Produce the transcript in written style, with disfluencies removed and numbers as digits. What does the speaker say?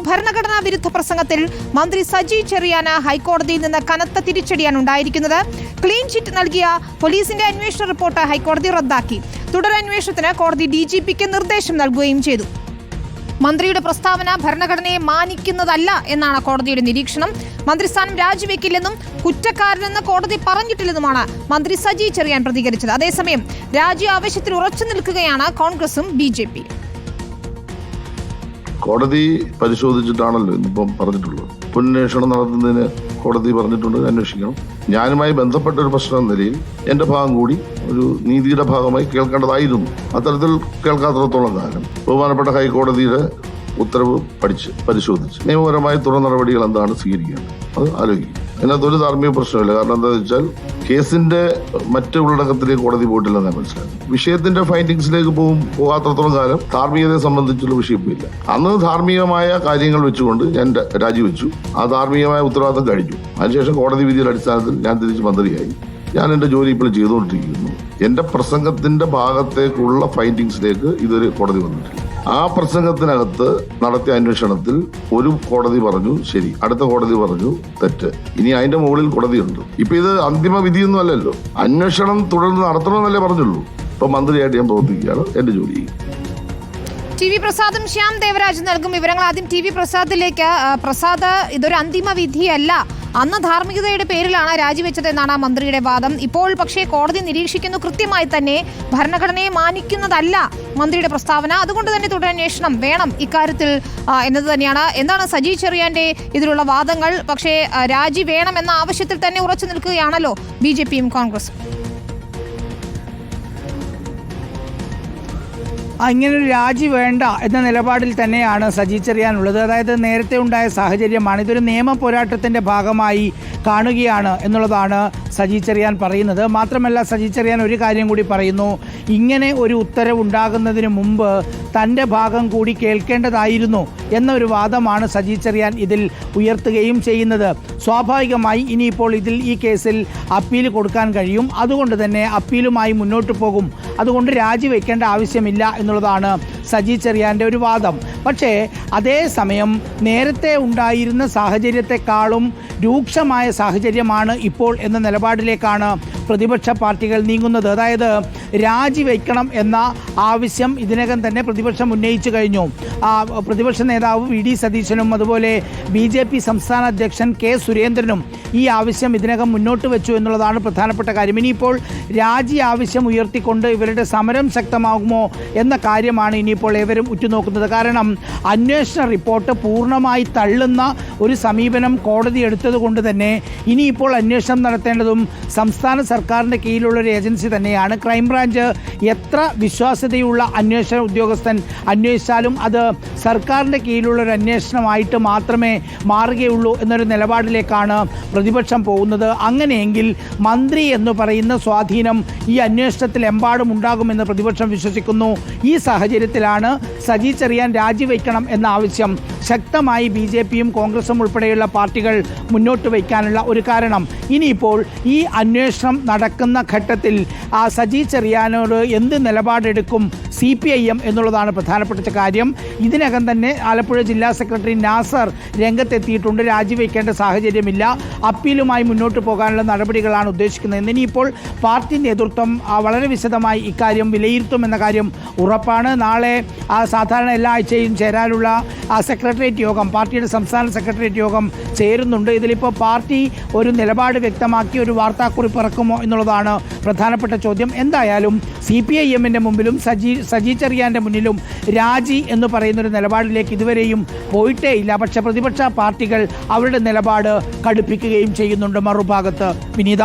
ഭരണഘടനാ വിരുദ്ധ പ്രസംഗത്തിൽ മന്ത്രി സജി ചെറിയാന് ഹൈക്കോടതിയിൽ നിന്ന് കനത്ത തിരിച്ചടിയാണ് ഉണ്ടായിരിക്കുന്നത്. ക്ലീൻ ചിറ്റ് നൽകിയ പോലീസിന്റെ അന്വേഷണ റിപ്പോർട്ട് ഹൈക്കോടതി റദ്ദാക്കി. തുടരന്വേഷണത്തിന് കോടതി DGPക്ക് നിർദ്ദേശം നൽകുകയും ചെയ്തു. മന്ത്രിയുടെ പ്രസ്താവന ഭരണഘടനയെ മാനിക്കുന്നതല്ല എന്നാണ് കോടതിയുടെ നിരീക്ഷണം. മന്ത്രിസ്ഥാനം രാജിവെക്കില്ലെന്നും കുറ്റക്കാരനെന്ന് കോടതി പറഞ്ഞിട്ടില്ലെന്നുമാണ് മന്ത്രി സജി ചെറിയാൻ പ്രതികരിച്ചത്. അതേസമയം രാജി ആവശ്യത്തിൽ ഉറച്ചു നിൽക്കുകയാണ് കോൺഗ്രസും BJP. കോടതി പരിശോധിച്ചിട്ടാണല്ലോ ഇന്നിപ്പം പറഞ്ഞിട്ടുള്ളത്. പുനരന്വേഷണം നടത്തുന്നതിന് കോടതി പറഞ്ഞിട്ടുണ്ട്, അന്വേഷിക്കണം. ഞാനുമായി ബന്ധപ്പെട്ട ഒരു പ്രശ്നം എന്ന നിലയിൽ എന്റെ ഭാഗം കൂടി ഒരു നീതിയുടെ ഭാഗമായി കേൾക്കേണ്ടതായിരുന്നു. അത്തരത്തിൽ കേൾക്കാത്തിടത്തോളം കാലം ബഹുമാനപ്പെട്ട ഹൈക്കോടതിയുടെ ഉത്തരവ് പരിശോധിച്ച് നിയമപരമായ തുടർ നടപടികൾ എന്താണ് സ്വീകരിക്കേണ്ടത് അത് ആലോചിക്കും. അതിനകത്തൊരു ധാർമ്മിക പ്രശ്നമില്ല. കാരണം എന്താണെന്ന് വെച്ചാൽ കേസിന്റെ മറ്റ് ഉള്ളടക്കത്തിലേക്ക് കോടതി പോയിട്ടില്ലെന്ന് മനസ്സിലാക്കി. വിഷയത്തിന്റെ ഫൈൻഡിങ്സിലേക്ക് പോകാത്തത്തോളം കാലം ധാർമ്മികതയെ സംബന്ധിച്ചുള്ള വിഷയമില്ല. അന്ന് ധാർമ്മികമായ കാര്യങ്ങൾ വെച്ചുകൊണ്ട് ഞാൻ രാജിവെച്ചു. ആ ധാർമ്മികമായ ഉത്തരവാദിത്തം കഴിഞ്ഞു. അതിനുശേഷം കോടതി വിധിയുടെ അടിസ്ഥാനത്തിൽ ഞാൻ തിരിച്ച് മന്ത്രിയായി. ഞാൻ എന്റെ ജോലി ഇപ്പോൾ ചെയ്തുകൊണ്ടിരിക്കുന്നു. എന്റെ പ്രസംഗത്തിന്റെ ഭാഗത്തേക്കുള്ള ഫൈൻഡിങ്സിലേക്ക് ഇതൊരു കോടതി വന്നിട്ടില്ല. ആ പ്രസംഗത്തിനകത്ത് നടത്തിയ അന്വേഷണത്തിൽ ഒരു കോടതി പറഞ്ഞു ശരി, അടുത്ത കോടതി പറഞ്ഞു തെറ്റ്. ഇനി അതിന്റെ മുകളിൽ കോടതിയുണ്ട്. ഇപ്പൊ ഇത് അന്തിമ വിധിയൊന്നും അല്ലല്ലോ. അന്വേഷണം തുടർന്ന് നടത്തണമെന്നല്ലേ പറഞ്ഞുള്ളൂ. ഇപ്പൊ മന്ത്രിയായിട്ട് ഞാൻ പ്രവർത്തിക്കുകയാണ്, എന്റെ ജോലി. TV പ്രസാദും ശ്യാം ദേവരാജ് നൽകും വിവരങ്ങൾ. ആദ്യം TV പ്രസാദിലേക്ക്. പ്രസാദ്, ഇതൊരു അന്തിമ വിധിയല്ല, അന്ന് ധാർമ്മികതയുടെ പേരിലാണ് രാജിവെച്ചതെന്നാണ് മന്ത്രിയുടെ വാദം. ഇപ്പോൾ പക്ഷേ കോടതി നിരീക്ഷിക്കുന്നു കൃത്യമായി തന്നെ ഭരണഘടനയെ മാനിക്കുന്നതല്ല മന്ത്രിയുടെ പ്രസ്താവന. അതുകൊണ്ട് തന്നെ തുടരന്വേഷണം വേണം ഇക്കാര്യത്തിൽ എന്നത് തന്നെയാണ്. എന്താണ് സജി ചെറിയാന്റെ ഇതിലുള്ള വാദങ്ങൾ? പക്ഷേ രാജി വേണം എന്ന ആവശ്യത്തിൽ തന്നെ ഉറച്ചു നിൽക്കുകയാണല്ലോ BJPയും കോൺഗ്രസും. ഇങ്ങനൊരു രാജി വേണ്ട എന്ന നിലപാടിൽ തന്നെയാണ് സജി ചെറിയാനുള്ളത്. അതായത് നേരത്തെ ഉണ്ടായ സാഹചര്യമാണ്, ഇതൊരു നിയമ പോരാട്ടത്തിൻ്റെ ഭാഗമായി കാണുകയാണ് എന്നുള്ളതാണ് സജി ചെറിയാൻ പറയുന്നത്. മാത്രമല്ല സജി ചെറിയാൻ ഒരു കാര്യം കൂടി പറയുന്നു, ഇങ്ങനെ ഒരു ഉത്തരവ് ഉണ്ടാകുന്നതിന് മുമ്പ് തൻ്റെ ഭാഗം കൂടി കേൾക്കേണ്ടതായിരുന്നു എന്നൊരു വാദമാണ് സജി ചെറിയാൻ ഇതിൽ ഉയർത്തുകയും ചെയ്യുന്നത്. സ്വാഭാവികമായി ഇനിയിപ്പോൾ ഈ കേസിൽ അപ്പീൽ കൊടുക്കാൻ കഴിയും. അതുകൊണ്ട് തന്നെ അപ്പീലുമായി മുന്നോട്ട് പോകും. അതുകൊണ്ട് രാജിവെക്കേണ്ട ആവശ്യമില്ല എന്നുള്ളതാണ് സജി ചെറിയാൻ്റെ ഒരു വാദം. പക്ഷേ അതേസമയം നേരത്തെ ഉണ്ടായിരുന്ന സാഹചര്യത്തെക്കാളും രൂക്ഷമായ സാഹചര്യമാണ് ഇപ്പോൾ എന്ന നിലപാടിലേക്കാണ് പ്രതിപക്ഷ പാർട്ടികൾ നീങ്ങുന്നത്. അതായത് രാജിവെക്കണം എന്ന ആവശ്യം ഇതിനകം തന്നെ പ്രതിപക്ഷം ഉന്നയിച്ചു കഴിഞ്ഞു. പ്രതിപക്ഷ നേതാവ് VD സതീശനും അതുപോലെ BJP സംസ്ഥാന അധ്യക്ഷൻ K സുരേന്ദ്രനും ഈ ആവശ്യം ഇതിനകം മുന്നോട്ട് വെച്ചു എന്നുള്ളതാണ് പ്രധാനപ്പെട്ട കാര്യം. ഇനിയിപ്പോൾ രാജി ആവശ്യം ഉയർത്തിക്കൊണ്ട് ഇവരുടെ സമരം ശക്തമാകുമോ എന്ന കാര്യമാണ് ഇനിയിപ്പോൾ ഏവരും ഉറ്റുനോക്കുന്നത്. കാരണം അന്വേഷണ റിപ്പോർട്ട് പൂർണ്ണമായി തള്ളുന്ന ഒരു സമീപനം കോടതി എടുത്തത് കൊണ്ട് തന്നെ ഇനിയിപ്പോൾ അന്വേഷണം നടത്തേണ്ടതും സംസ്ഥാന സർക്കാരിൻ്റെ കീഴിലുള്ള ഒരു ഏജൻസി തന്നെയാണ്. ക്രൈംബ്രാഞ്ച് എത്ര വിശ്വാസ്യതയുള്ള അന്വേഷണ ഉദ്യോഗസ്ഥൻ അന്വേഷിച്ചാലും അത് സർക്കാരിൻ്റെ കീഴിലുള്ള ഒരു അന്വേഷണമായിട്ട് മാത്രമേ മാറുകയുള്ളൂ എന്നൊരു നിലപാടിലേക്കാണ് പ്രതിപക്ഷം പോകുന്നത്. അങ്ങനെയെങ്കിൽ മന്ത്രി എന്ന് പറയുന്ന സ്വാധീനം ഈ അന്വേഷണത്തിൽ എമ്പാടും ഉണ്ടാകുമെന്ന് പ്രതിപക്ഷം വിശ്വസിക്കുന്നു. ഈ സാഹചര്യത്തിലാണ് സജി ചെറിയാൻ രാജിവെക്കണം എന്ന ആവശ്യം ശക്തമായി BJPയും കോൺഗ്രസും ഉൾപ്പെടെയുള്ള പാർട്ടികൾ മുന്നോട്ട് വയ്ക്കാനുള്ള ഒരു കാരണം. ഇനിയിപ്പോൾ ഈ അന്വേഷണം നടക്കുന്ന ഘട്ടത്തിൽ സജി ചെറിയാനോട് എന്ത് നിലപാടെടുക്കും CPIM എന്നുള്ളതാണ് പ്രധാനപ്പെട്ട കാര്യം. ഇതിനകം തന്നെ ആലപ്പുഴ ജില്ലാ സെക്രട്ടറി നാസർ രംഗത്തെത്തിയിട്ടുണ്ട്. രാജിവെക്കേണ്ട സാഹചര്യമില്ല, അപ്പീലുമായി മുന്നോട്ട് പോകാനുള്ള നടപടികളാണ് ഉദ്ദേശിക്കുന്നത്. ഇനിയിപ്പോൾ പാർട്ടി നേതൃത്വം വളരെ വിശദമായി ഇക്കാര്യം വിലയിരുത്തുമെന്ന കാര്യം ഉറപ്പാണ്. നാളെ സാധാരണ എല്ലാ ആഴ്ചയും ചേരാനുള്ള സെക്രട്ടേറിയറ്റ് യോഗം, പാർട്ടിയുടെ സംസ്ഥാന സെക്രട്ടേറിയറ്റ് യോഗം ചേരുന്നുണ്ട്. ഇതിലിപ്പോൾ പാർട്ടി ഒരു നിലപാട് വ്യക്തമാക്കി ഒരു വാർത്താക്കുറിപ്പ് ഇറക്കുമോ എന്നുള്ളതാണ് പ്രധാനപ്പെട്ട ചോദ്യം. എന്തായാലും CPIMൻ്റെ മുമ്പിലും സജി ചെറിയാൻ്റെ മുന്നിലും രാജി എന്ന് പറയുന്നൊരു നിലപാടിലേക്ക് ഇതുവരെയും പോയിട്ടേ ഇല്ല. പക്ഷേ പ്രതിപക്ഷ പാർട്ടികൾ അവരുടെ നിലപാട് കടുപ്പിക്കുകയും ചെയ്യുന്നുണ്ട് മറുഭാഗത്ത്. വിനീത.